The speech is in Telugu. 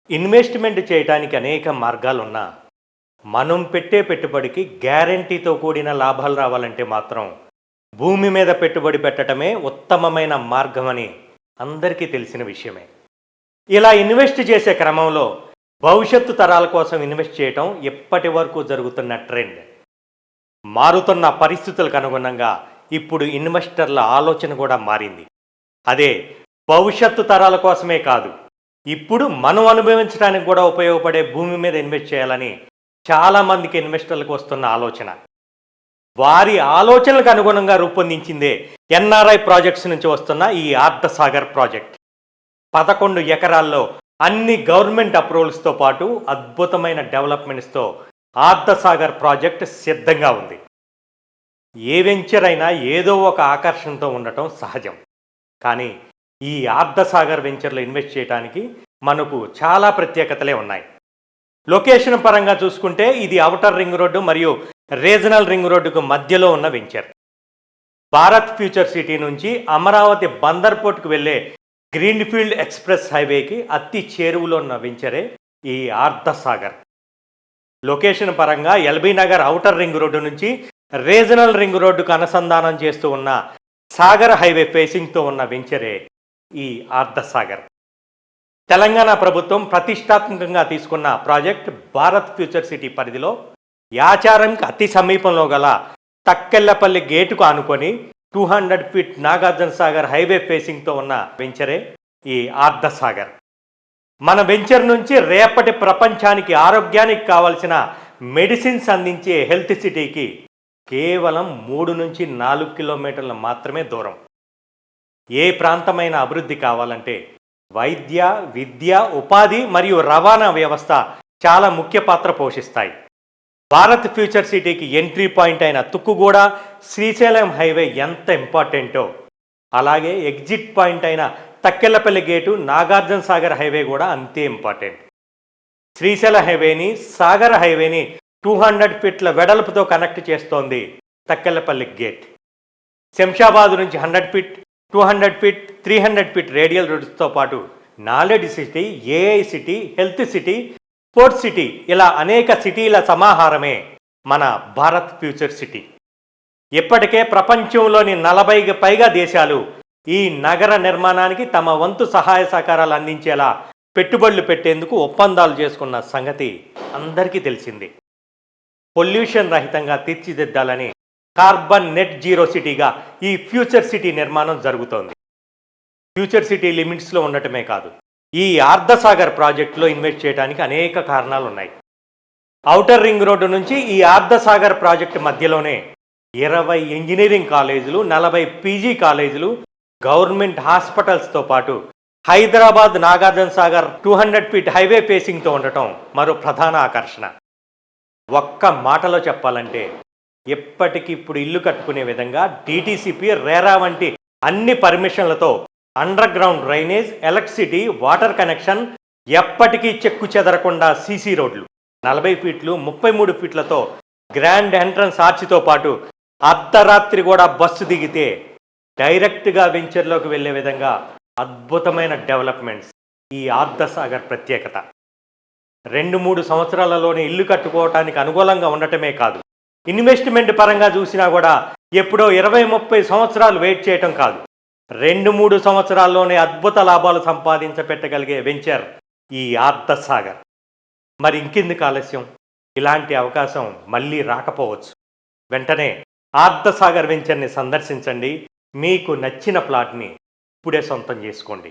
ఇన్వెస్ట్మెంట్ చేయడానికి అనేక మార్గాలున్నా, మనం పెట్టే పెట్టుబడికి గ్యారంటీతో కూడిన లాభాలు రావాలంటే మాత్రం భూమి మీద పెట్టుబడి పెట్టడమే ఉత్తమమైన మార్గమని అందరికీ తెలిసిన విషయమే. ఇలా ఇన్వెస్ట్ చేసే క్రమంలో భవిష్యత్తు తరాల కోసం ఇన్వెస్ట్ చేయటం ఇప్పటి వరకు జరుగుతున్న ట్రెండ్. మారుతున్న పరిస్థితులకు అనుగుణంగా ఇప్పుడు ఇన్వెస్టర్ల ఆలోచన కూడా మారింది. అదే భవిష్యత్తు తరాల కోసమే కాదు, ఇప్పుడు మనం అనుభవించడానికి కూడా ఉపయోగపడే భూమి మీద ఇన్వెస్ట్ చేయాలని చాలామందికి ఇన్వెస్టర్లకు వస్తున్న ఆలోచన. వారి ఆలోచనలకు అనుగుణంగా రూపొందించిందే ఎన్ఆర్ఐ ప్రాజెక్ట్స్ నుంచి వస్తున్న ఈ ఆర్ధసాగర్ ప్రాజెక్ట్. 11 ఎకరాల్లో అన్ని గవర్నమెంట్ అప్రూవల్స్తో పాటు అద్భుతమైన డెవలప్మెంట్స్తో ఆర్ధసాగర్ ప్రాజెక్ట్ సిద్ధంగా ఉంది. ఏ వెంచర్ అయినా ఏదో ఒక ఆకర్షణతో ఉండటం సహజం. కానీ ఈ ఆర్ధసాగర్ వెంచర్లో ఇన్వెస్ట్ చేయడానికి మనకు చాలా ప్రత్యేకతలే ఉన్నాయి. లొకేషన్ పరంగా చూసుకుంటే ఇది ఔటర్ రింగ్ రోడ్డు మరియు రీజనల్ రింగ్ రోడ్డుకు మధ్యలో ఉన్న వెంచర్. భారత్ ఫ్యూచర్ సిటీ నుంచి అమరావతి బందర్ పోర్ట్కు వెళ్ళే గ్రీన్ఫీల్డ్ ఎక్స్ప్రెస్ హైవేకి అతి చేరువలో ఉన్న వెంచరే ఈ ఆర్ధసాగర్. లొకేషన్ పరంగా LB Nagar outer ring road నుంచి రీజనల్ రింగ్ రోడ్డుకు అనుసంధానం చేస్తూ ఉన్న సాగర్ హైవే ఫేసింగ్తో ఉన్న వెంచరే ఈ ఆర్ధసాగర్. తెలంగాణ ప్రభుత్వం ప్రతిష్టాత్మకంగా తీసుకున్న ప్రాజెక్ట్ భారత్ ఫ్యూచర్ సిటీ పరిధిలో యాచారంకి అతి సమీపంలో గల తక్కెళ్లపల్లి గేటుకు ఆనుకొని 200 ఫీట్ నాగార్జున సాగర్ హైవే ఫేసింగ్తో ఉన్న వెంచరే ఈ ఆర్ధసాగర్. మన వెంచర్ నుంచి రేపటి ప్రపంచానికి ఆరోగ్యానికి కావలసిన మెడిసిన్స్ అందించే హెల్త్ సిటీకి కేవలం 3 నుంచి 4 కిలోమీటర్లు మాత్రమే దూరం. ఏ ప్రాంతమైన అభివృద్ధి కావాలంటే వైద్య, విద్య, ఉపాధి మరియు రవాణా వ్యవస్థ చాలా ముఖ్య పాత్ర పోషిస్తాయి. భారత్ ఫ్యూచర్ సిటీకి ఎంట్రీ పాయింట్ అయిన తుక్కుగూడ శ్రీశైలం హైవే ఎంత ఇంపార్టెంటో, అలాగే ఎగ్జిట్ పాయింట్ అయిన తక్కెళ్లపల్లి గేటు నాగార్జున సాగర్ హైవే కూడా అంతే ఇంపార్టెంట్. శ్రీశైల హైవేని సాగర్ హైవేని 200 ఫీట్ల వెడల్పుతో కనెక్ట్ చేస్తోంది తక్కెళ్లపల్లి గేట్. శంషాబాద్ నుంచి 100 ఫీట్, 200 ఫీట్, 300 ఫీట్ రేడియల్ రోడ్స్తో పాటు knowledge city, AI city, health city, sports city ఇలా అనేక సిటీల సమాహారమే మన భారత్ ఫ్యూచర్ సిటీ. ఇప్పటికే ప్రపంచంలోని 40కి పైగా దేశాలు ఈ నగర నిర్మాణానికి తమ వంతు సహాయ సహకారాలు అందించేలా పెట్టుబడులు పెట్టేందుకు ఒప్పందాలు చేసుకున్న సంగతి అందరికీ తెలిసింది. పొల్యూషన్ రహితంగా తీర్చిదిద్దాలని కార్బన్ నెట్ జీరో సిటీగా ఈ ఫ్యూచర్ సిటీ నిర్మాణం జరుగుతోంది. ఫ్యూచర్ సిటీ లిమిట్స్లో ఉండటమే కాదు, ఈ ఆర్ధసాగర్ ప్రాజెక్టులో ఇన్వెస్ట్ చేయడానికి అనేక కారణాలు ఉన్నాయి. ఔటర్ రింగ్ రోడ్డు నుంచి ఈ ఆర్ధసాగర్ ప్రాజెక్టు మధ్యలోనే 20 ఇంజనీరింగ్ కాలేజీలు, 40 పీజీ కాలేజీలు, గవర్నమెంట్ హాస్పిటల్స్తో పాటు హైదరాబాద్ నాగార్జున సాగర్ 200 ఫీట్ హైవే ఫేసింగ్తో ఉండటం మరో ప్రధాన ఆకర్షణ. ఒక్క మాటలో చెప్పాలంటే ఎప్పటికిప్పుడు ఇల్లు కట్టుకునే విధంగా DTCP, RERA వంటి అన్ని పర్మిషన్లతో underground drainage, electricity, water connection, ఎప్పటికీ చెక్కు చెదరకుండా సీసీ రోడ్లు, 40 ఫీట్లు, 33 ఫీట్లతో గ్రాండ్ ఎంట్రన్స్ ఆర్చితో పాటు అర్ధరాత్రి కూడా బస్సు దిగితే డైరెక్ట్గా వెంచర్లోకి వెళ్ళే విధంగా అద్భుతమైన డెవలప్మెంట్స్ ఈ ఆర్ధసాగర్ ప్రత్యేకత. 2-3 సంవత్సరాలలోనే ఇల్లు కట్టుకోవటానికి అనుకూలంగా ఉండటమే కాదు, ఇన్వెస్ట్మెంట్ పరంగా చూసినా కూడా ఎప్పుడో 20-30 సంవత్సరాలు వెయిట్ చేయటం కాదు, 2-3 సంవత్సరాల్లోనే అద్భుత లాభాలు సంపాదించపెట్టగలిగే వెంచర్ ఈ ఆర్ధసాగర్. మరి ఇంకెందుకు ఆలస్యం? ఇలాంటి అవకాశం మళ్ళీ రాకపోవచ్చు. వెంటనే ఆర్ధసాగర్ వెంచర్ని సందర్శించండి. మీకు నచ్చిన ప్లాట్ని ఇప్పుడే సొంతం చేసుకోండి.